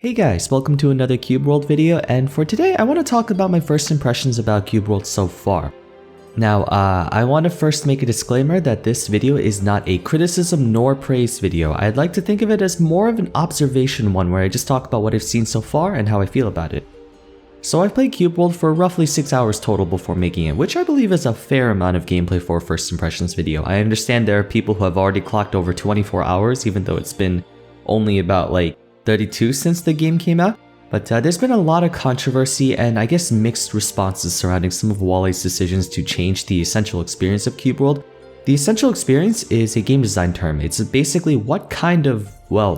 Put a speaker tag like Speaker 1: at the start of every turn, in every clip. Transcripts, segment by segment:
Speaker 1: Hey guys, welcome to another Cube World video, and for today I want to talk about my first impressions about Cube World so far. Now, I want to first make a disclaimer that this video is not a criticism nor praise video. I'd like to think of it as more of an observation one where I just talk about what I've seen so far and how I feel about it. So I've played Cube World for roughly 6 hours total before making it, which I believe is a fair amount of gameplay for a first impressions video. I understand there are people who have already clocked over 24 hours even though it's been only about 32 since the game came out, but there's been a lot of controversy and I guess mixed responses surrounding some of Wollay's decisions to change the essential experience of Cube World. The essential experience is a game design term. It's basically what kind of,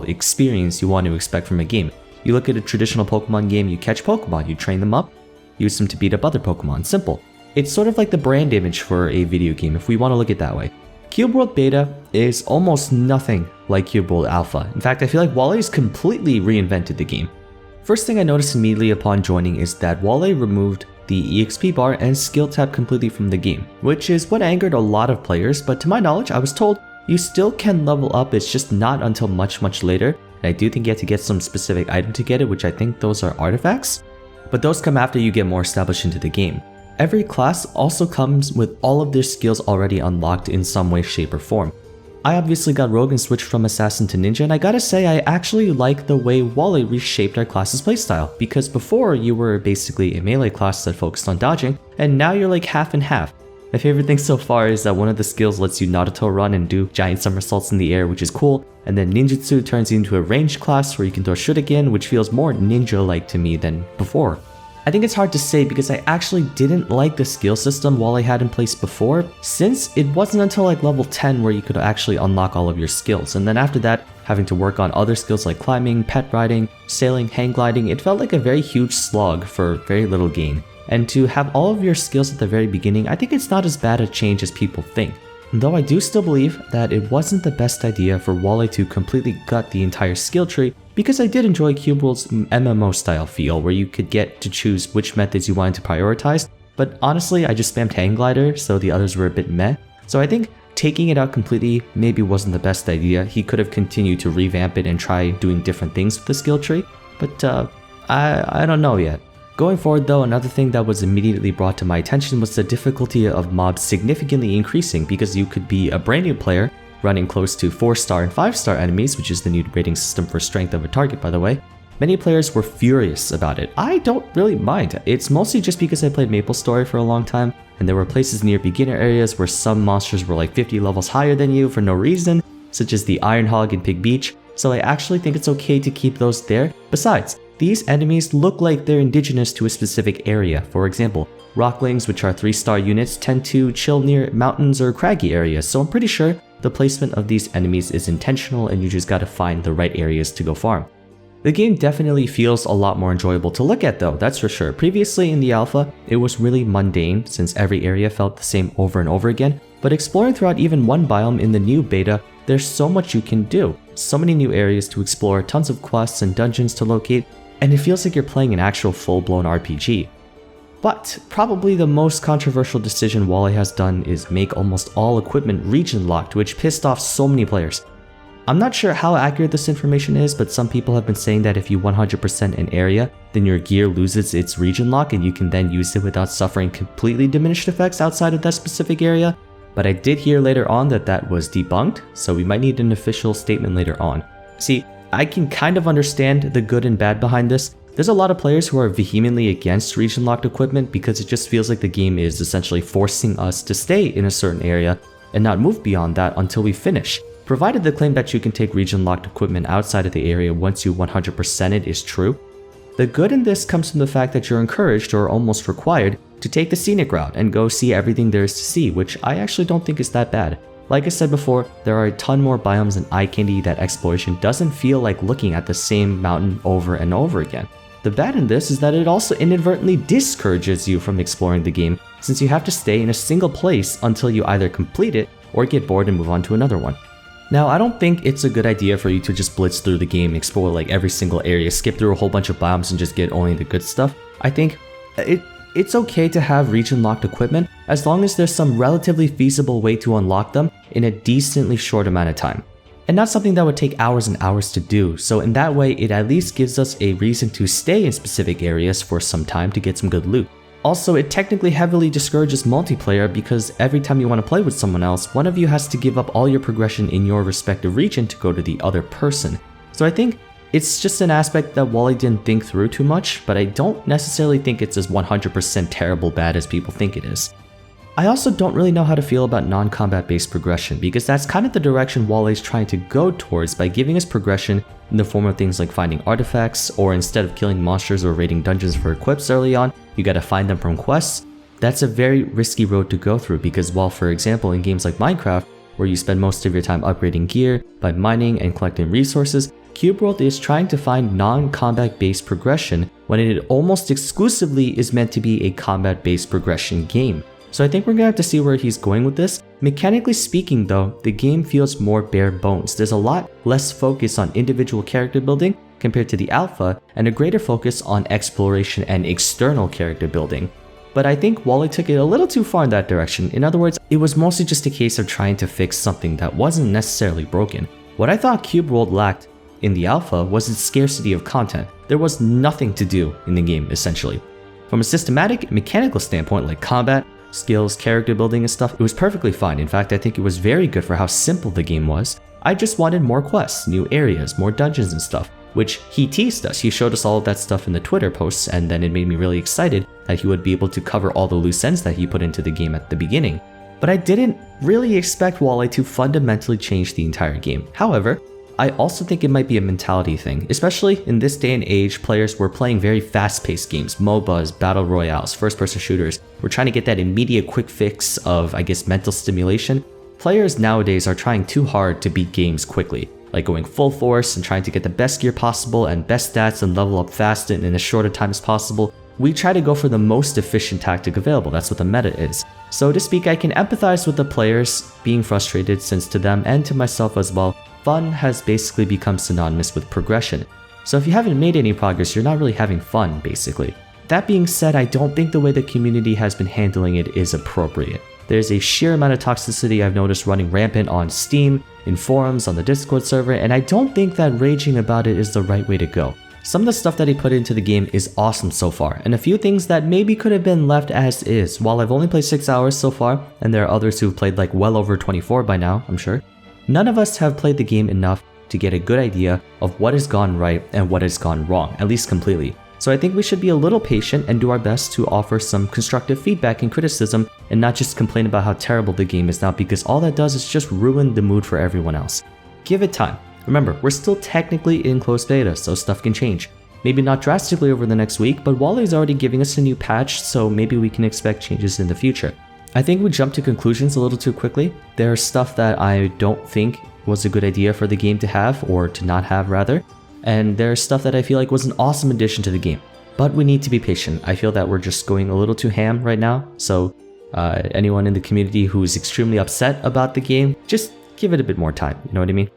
Speaker 1: experience you want to expect from a game. You look at a traditional Pokemon game, you catch Pokemon, you train them up, use them to beat up other Pokemon. Simple. It's sort of like the brand image for a video game if we want to look at it that way. Cube World Beta is almost nothing like Cube World Alpha. In fact, I feel like Wollay's completely reinvented the game. First thing I noticed immediately upon joining is that Wollay removed the EXP bar and skill tab completely from the game, which is what angered a lot of players, but to my knowledge, I was told you still can level up, it's just not until much later, and I do think you have to get some specific item to get it, which I think those are artifacts, but those come after you get more established into the game. Every class also comes with all of their skills already unlocked in some way, shape, or form. I obviously got Rogue and switched from Assassin to Ninja, and I gotta say I actually like the way Wollay reshaped our class's playstyle, because before you were basically a melee class that focused on dodging, and now you're like half and half. My favorite thing so far is that one of the skills lets you Naruto run and do giant somersaults in the air, which is cool, and then Ninjutsu turns you into a ranged class where you can throw Shuriken, which feels more ninja-like to me than before. I think it's hard to say because I actually didn't like the skill system Wollay had in place before, since it wasn't until level 10 where you could actually unlock all of your skills, and then after that, having to work on other skills like climbing, pet riding, sailing, hang gliding, it felt like a very huge slog for very little gain. And to have all of your skills at the very beginning, I think it's not as bad a change as people think. Though I do still believe that it wasn't the best idea for Wollay to completely gut the entire skill tree, because I did enjoy Cube World's MMO style feel where you could get to choose which methods you wanted to prioritize, but honestly I just spammed hang glider so the others were a bit meh. So I think taking it out completely maybe wasn't the best idea. He could have continued to revamp it and try doing different things with the skill tree, but I don't know yet. Going forward though, another thing that was immediately brought to my attention was the difficulty of mobs significantly increasing because you could be a brand new player running close to 4-star and 5-star enemies, which is the new rating system for strength of a target by the way. Many players were furious about it. I don't really mind. It's mostly just because I played MapleStory for a long time and there were places near beginner areas where some monsters were 50 levels higher than you for no reason, such as the Iron Hog and Pig Beach, so I actually think it's okay to keep those there. Besides, these enemies look like they're indigenous to a specific area. For example, Rocklings, which are 3-star units, tend to chill near mountains or craggy areas, so I'm pretty sure the placement of these enemies is intentional and you just gotta find the right areas to go farm. The game definitely feels a lot more enjoyable to look at though, that's for sure. Previously in the alpha, it was really mundane since every area felt the same over and over again, but exploring throughout even one biome in the new beta, there's so much you can do. So many new areas to explore, tons of quests and dungeons to locate, and it feels like you're playing an actual full-blown RPG. But probably the most controversial decision Wollay has done is make almost all equipment region locked, which pissed off so many players. I'm not sure how accurate this information is, but some people have been saying that if you 100% an area, then your gear loses its region lock and you can then use it without suffering completely diminished effects outside of that specific area. But I did hear later on that that was debunked, so we might need an official statement later on. See, I can kind of understand the good and bad behind this. There's a lot of players who are vehemently against region locked equipment because it just feels like the game is essentially forcing us to stay in a certain area and not move beyond that until we finish, provided the claim that you can take region locked equipment outside of the area once you 100% it is true. The good in this comes from the fact that you're encouraged or almost required to take the scenic route and go see everything there is to see, which I actually don't think is that bad. Like I said before, there are a ton more biomes and eye candy that exploration doesn't feel like looking at the same mountain over and over again. The bad in this is that it also inadvertently discourages you from exploring the game, since you have to stay in a single place until you either complete it or get bored and move on to another one. Now, I don't think it's a good idea for you to just blitz through the game, explore every single area, skip through a whole bunch of biomes and just get only the good stuff. I think it's okay to have region locked equipment as long as there's some relatively feasible way to unlock them in a decently short amount of time. and not something that would take hours and hours to do. So in that way, it at least gives us a reason to stay in specific areas for some time to get some good loot. Also, it technically heavily discourages multiplayer because every time you want to play with someone else, one of you has to give up all your progression in your respective region to go to the other person. So I think it's just an aspect that Wollay didn't think through too much, but I don't necessarily think it's as 100% terrible bad as people think it is. I also don't really know how to feel about non-combat based progression because that's kind of the direction Wollay's trying to go towards by giving us progression in the form of things like finding artifacts, or instead of killing monsters or raiding dungeons for equips early on, you gotta find them from quests. That's a very risky road to go through because while, for example, in games like Minecraft, where you spend most of your time upgrading gear by mining and collecting resources, Cube World is trying to find non-combat based progression when it almost exclusively is meant to be a combat based progression game. So I think we're gonna have to see where he's going with this. Mechanically speaking though, the game feels more bare bones. There's a lot less focus on individual character building compared to the alpha, and a greater focus on exploration and external character building. But I think Wollay took it a little too far in that direction. In other words, it was mostly just a case of trying to fix something that wasn't necessarily broken. What I thought Cube World lacked in the alpha was its scarcity of content. There was nothing to do in the game, essentially. From a systematic, mechanical standpoint, like combat, skills, character building and stuff, it was perfectly fine. In fact, I think it was very good for how simple the game was. I just wanted more quests, new areas, more dungeons and stuff, which he teased us. He showed us all of that stuff in the Twitter posts, and then it made me really excited that he would be able to cover all the loose ends that he put into the game at the beginning. But I didn't really expect Wollay to fundamentally change the entire game. However, I also think it might be a mentality thing, especially in this day and age. Players were playing very fast-paced games, MOBAs, battle royales, first-person shooters. We're trying to get that immediate quick fix of, I guess, mental stimulation. Players nowadays are trying too hard to beat games quickly, like going full force and trying to get the best gear possible and best stats and level up fast and in as short a time as possible. We try to go for the most efficient tactic available. That's what the meta is. So to speak, I can empathize with the players being frustrated, since to them and to myself as well, fun has basically become synonymous with progression. So if you haven't made any progress, you're not really having fun, basically. That being said, I don't think the way the community has been handling it is appropriate. There's a sheer amount of toxicity I've noticed running rampant on Steam, in forums, on the Discord server, and I don't think that raging about it is the right way to go. Some of the stuff that he put into the game is awesome so far, and a few things that maybe could have been left as is. While I've only played 6 hours so far, and there are others who've played like well over 24 by now, I'm sure, none of us have played the game enough to get a good idea of what has gone right and what has gone wrong, at least completely. So I think we should be a little patient and do our best to offer some constructive feedback and criticism, and not just complain about how terrible the game is now, because all that does is just ruin the mood for everyone else. Give it time. Remember, we're still technically in closed beta, so stuff can change. Maybe not drastically over the next week, but Wollay's already giving us a new patch, so maybe we can expect changes in the future. I think we jumped to conclusions a little too quickly. There's stuff that I don't think was a good idea for the game to have, or to not have rather, and there's stuff that I feel like was an awesome addition to the game. But we need to be patient. I feel that we're just going a little too ham right now, so anyone in the community who is extremely upset about the game, just give it a bit more time, you know what I mean?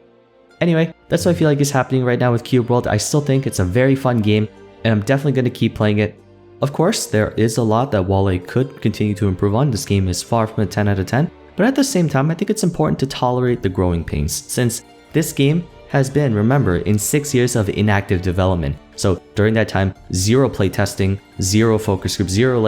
Speaker 1: Anyway, that's what I feel like is happening right now with Cube World. I still think it's a very fun game, and I'm definitely going to keep playing it. Of course, there is a lot that Wollay could continue to improve on. This game is far from a 10 out of 10, but at the same time, I think it's important to tolerate the growing pains, since this game has been, remember, in 6 years of inactive development. So during that time, zero playtesting, zero focus group, zero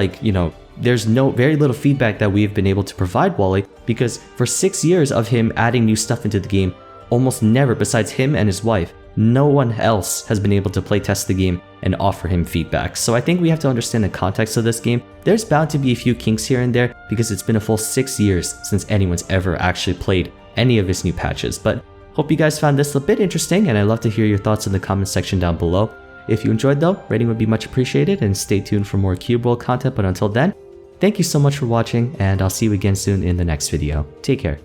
Speaker 1: there's very little feedback that we've been able to provide Wollay, because for 6 years of him adding new stuff into the game, almost never, besides him and his wife, no one else has been able to playtest the game and offer him feedback. So I think we have to understand the context of this game. There's bound to be a few kinks here and there, because it's been a full 6 years since anyone's ever actually played any of his new patches. But hope you guys found this a bit interesting, and I'd love to hear your thoughts in the comment section down below. If you enjoyed though, rating would be much appreciated, and stay tuned for more Cube World content. But until then, thank you so much for watching, and I'll see you again soon in the next video. Take care.